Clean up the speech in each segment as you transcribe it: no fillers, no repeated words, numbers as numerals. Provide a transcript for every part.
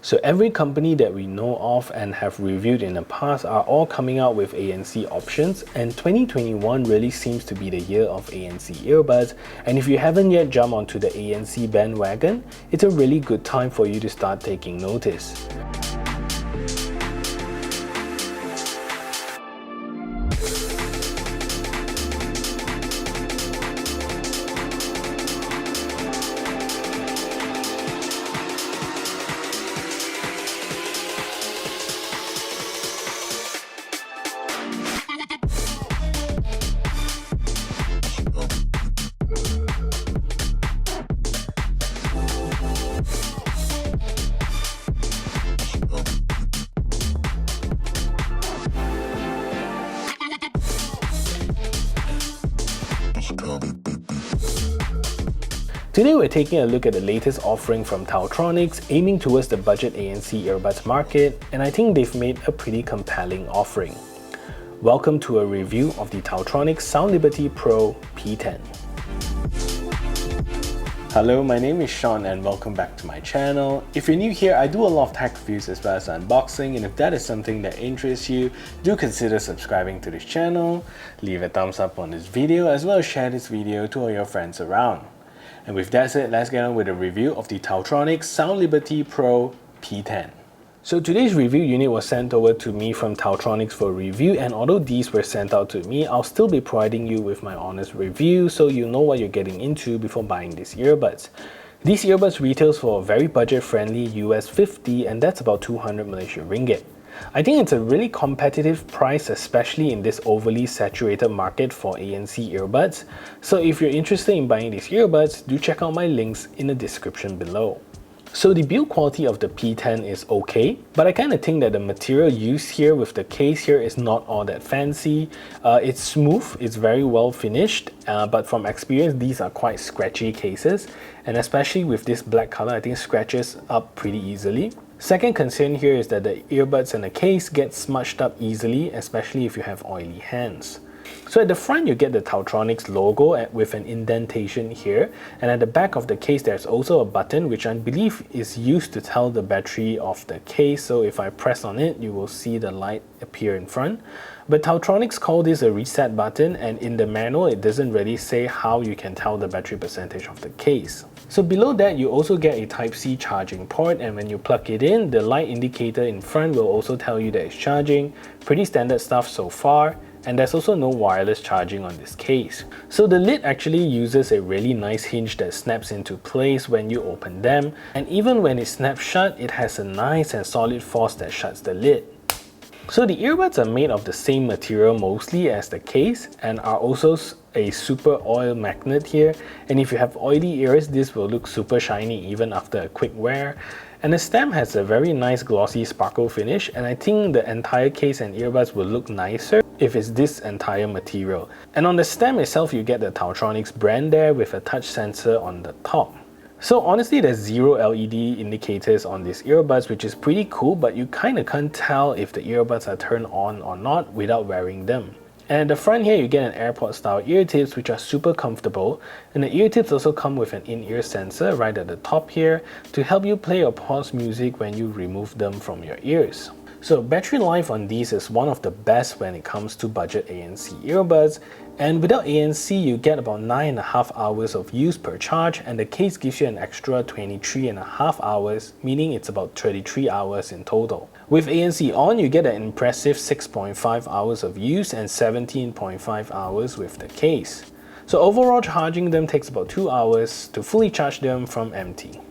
So every company that we know of and have reviewed in the past are all coming out with ANC options, and 2021 really seems to be the year of ANC earbuds. And if you haven't yet jumped onto the ANC bandwagon, it's a really good time for you to start taking notice. Today we're taking a look at the latest offering from Taotronics, aiming towards the budget ANC earbuds market, and I think they've made a pretty compelling offering. Welcome to a review of the Taotronics Soundliberty Pro P10. Hello, my name is Sean and welcome back to my channel. If you're new here, I do a lot of tech reviews as well as unboxing, and if that is something that interests you, do consider subscribing to this channel, leave a thumbs up on this video, as well as share this video to all your friends around. And with that said, let's get on with a review of the Taotronics Soundliberty Pro P10. So today's review unit was sent over to me from Taotronics for review, and although these were sent out to me, I'll still be providing you with my honest review so you know what you're getting into before buying these earbuds. These earbuds retails for a very budget-friendly US 50, and that's about 200 Malaysia ringgit. I think it's a really competitive price, especially in this overly saturated market for ANC earbuds. So if you're interested in buying these earbuds, do check out my links in the description below. So the build quality of the P10 is okay, but I kind of think that the material used here with the case here is not all that fancy. It's smooth, it's very well finished, but from experience these are quite scratchy cases, and especially with this black color, I think scratches up pretty easily. Second concern here is that the earbuds and the case get smudged up easily, especially if you have oily hands. So at the front you get the Taotronics logo with an indentation here, and at the back of the case there's also a button which I believe is used to tell the battery of the case. So if I press on it, you will see the light appear in front. But Taotronics call this a reset button, and in the manual it doesn't really say how you can tell the battery percentage of the case. So below that you also get a Type-C charging port, and when you plug it in, the light indicator in front will also tell you that it's charging. Pretty standard stuff so far. And there's also no wireless charging on this case. So the lid actually uses a really nice hinge that snaps into place when you open them, and even when it snaps shut, it has a nice and solid force that shuts the lid. So the earbuds are made of the same material mostly as the case, and are also a super oil magnet here, and if you have oily ears, this will look super shiny even after a quick wear. And the stem has a very nice glossy sparkle finish, and I think the entire case and earbuds will look nicer if it's this entire material. And on the stem itself you get the Taotronics brand there with a touch sensor on the top. So honestly there's zero LED indicators on these earbuds, which is pretty cool, but you kinda can't tell if the earbuds are turned on or not without wearing them. And at the front here you get an AirPod style ear tips which are super comfortable, and the ear tips also come with an in-ear sensor right at the top here to help you play or pause music when you remove them from your ears. So battery life on these is one of the best when it comes to budget ANC earbuds, and without ANC you get about 9.5 hours of use per charge, and the case gives you an extra 23.5 hours, meaning it's about 33 hours in total. With ANC on, you get an impressive 6.5 hours of use and 17.5 hours with the case. So overall charging them takes about 2 hours to fully charge them from empty.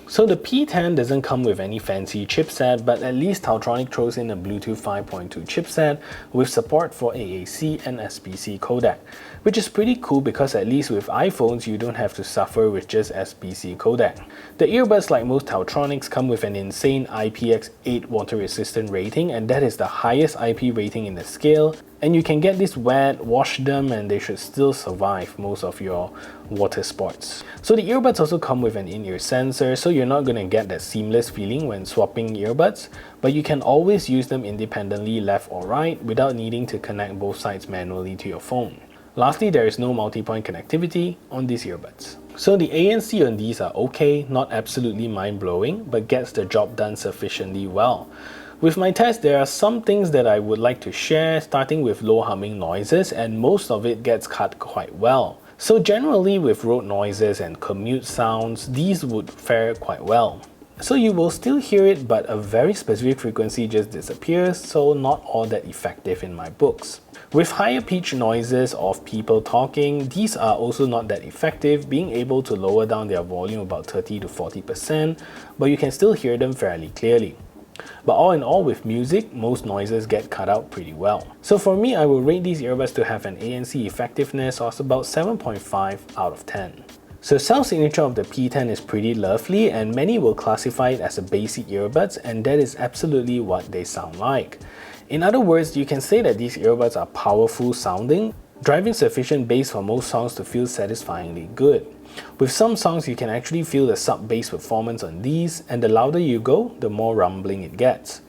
So the P10 doesn't come with any fancy chipset, but at least Taotronics throws in a Bluetooth 5.2 chipset with support for AAC and SBC codec, which is pretty cool because at least with iPhones you don't have to suffer with just SBC codec. The earbuds, like most Taotronics, come with an insane IPX8 water resistant rating, and that is the highest IP rating in the scale. And you can get this wet, wash them, and they should still survive most of your water sports. So the earbuds also come with an in-ear sensor, so you're not going to get that seamless feeling when swapping earbuds, but you can always use them independently left or right without needing to connect both sides manually to your phone. Lastly, there is no multi-point connectivity on these earbuds. So the ANC on these are okay, not absolutely mind-blowing, but gets the job done sufficiently well. With my test, there are some things that I would like to share, starting with low humming noises, and most of it gets cut quite well. So generally with road noises and commute sounds, these would fare quite well. So you will still hear it, but a very specific frequency just disappears, so not all that effective in my books. With higher pitch noises of people talking, these are also not that effective, being able to lower down their volume about 30 to 40%, but you can still hear them fairly clearly. But all in all, with music, most noises get cut out pretty well. So for me, I will rate these earbuds to have an ANC effectiveness of about 7.5 out of 10. So sound signature of the P10 is pretty lovely, and many will classify it as a basic earbuds, and that is absolutely what they sound like. In other words, you can say that these earbuds are powerful sounding, driving sufficient bass for most songs to feel satisfyingly good. With some songs, you can actually feel the sub-bass performance on these, and the louder you go, the more rumbling it gets.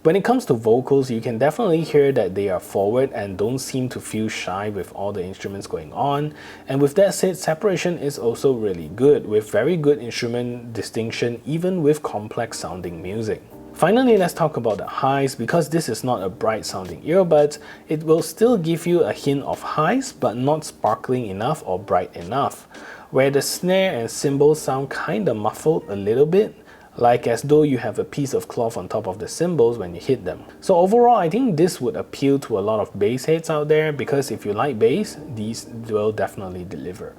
When it comes to vocals, you can definitely hear that they are forward and don't seem to feel shy with all the instruments going on. And with that said, separation is also really good, with very good instrument distinction even with complex sounding music. Finally, let's talk about the highs. Because this is not a bright sounding earbuds, it will still give you a hint of highs, but not sparkling enough or bright enough, where the snare and cymbals sound kinda muffled a little bit, like as though you have a piece of cloth on top of the cymbals when you hit them. So overall, I think this would appeal to a lot of bass heads out there, because if you like bass, these will definitely deliver.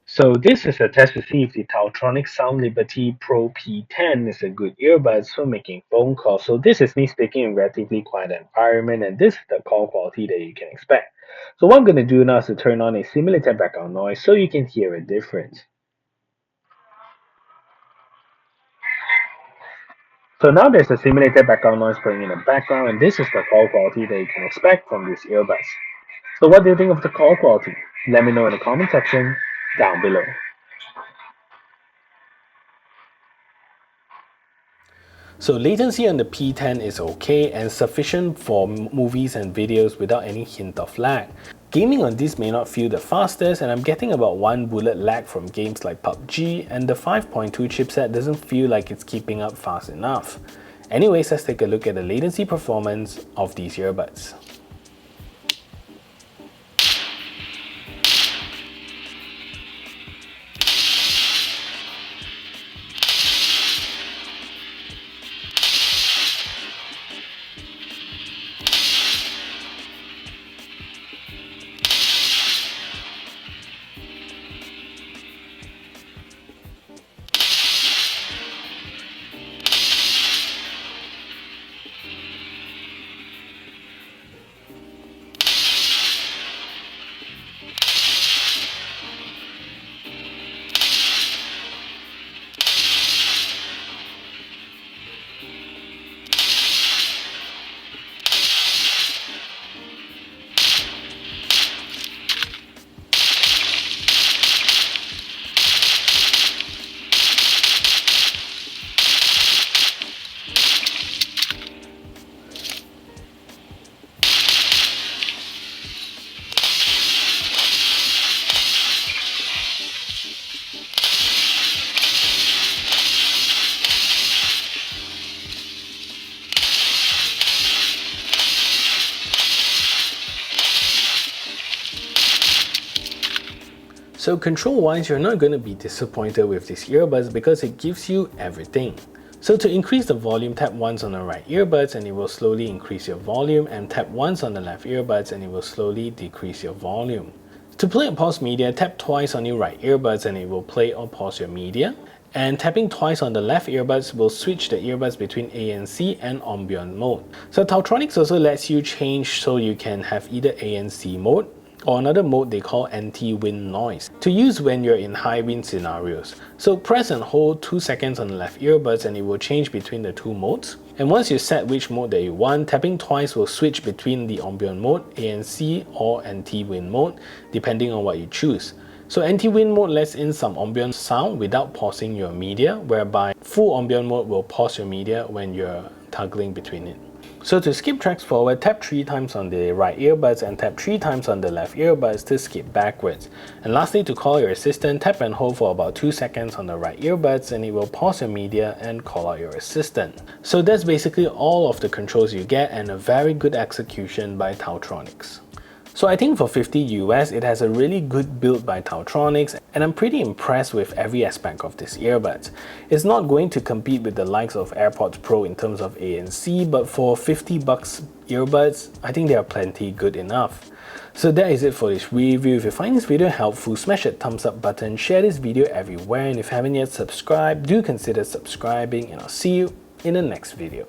So this is a test to see if the Taotronics Soundliberty Pro P10 is a good earbuds for making phone calls. So this is me speaking in relatively quiet environment, and this is the call quality that you can expect. So what I'm going to do now is to turn on a simulated background noise so you can hear a difference. So now there's a simulated background noise playing in the background, and this is the call quality that you can expect from these earbuds. So what do you think of the call quality? Let me know in the comment section down below. So latency on the P10 is okay and sufficient for movies and videos without any hint of lag. Gaming on this may not feel the fastest, and I'm getting about 1 bullet lag from games like PUBG, and the 5.2 chipset doesn't feel like it's keeping up fast enough. Anyways, let's take a look at the latency performance of these earbuds. So control wise, you're not going to be disappointed with these earbuds because it gives you everything. So to increase the volume, tap once on the right earbuds and it will slowly increase your volume, and tap once on the left earbuds and it will slowly decrease your volume. To play or pause media, tap twice on your right earbuds and it will play or pause your media. And tapping twice on the left earbuds will switch the earbuds between ANC and ambient mode. So Taotronics also lets you change so you can have either ANC mode or another mode they call anti-wind noise, to use when you're in high wind scenarios. So press and hold 2 seconds on the left earbuds and it will change between the two modes. And once you set which mode that you want, tapping twice will switch between the ambient mode, ANC, or anti-wind mode, depending on what you choose. So anti-wind mode lets in some ambient sound without pausing your media, whereby full ambient mode will pause your media when you're toggling between it. So to skip tracks forward, tap 3 times on the right earbuds and tap 3 times on the left earbuds to skip backwards. And lastly, to call your assistant, tap and hold for about 2 seconds on the right earbuds and it will pause your media and call out your assistant. So that's basically all of the controls you get and a very good execution by Taotronics. So I think for $50 US, it has a really good build by Taotronics and I'm pretty impressed with every aspect of this earbuds. It's not going to compete with the likes of AirPods Pro in terms of ANC, but for $50 earbuds, I think they are plenty good enough. So that is it for this review. If you find this video helpful, smash that thumbs up button, share this video everywhere, and if you haven't yet subscribed, do consider subscribing, and I'll see you in the next video.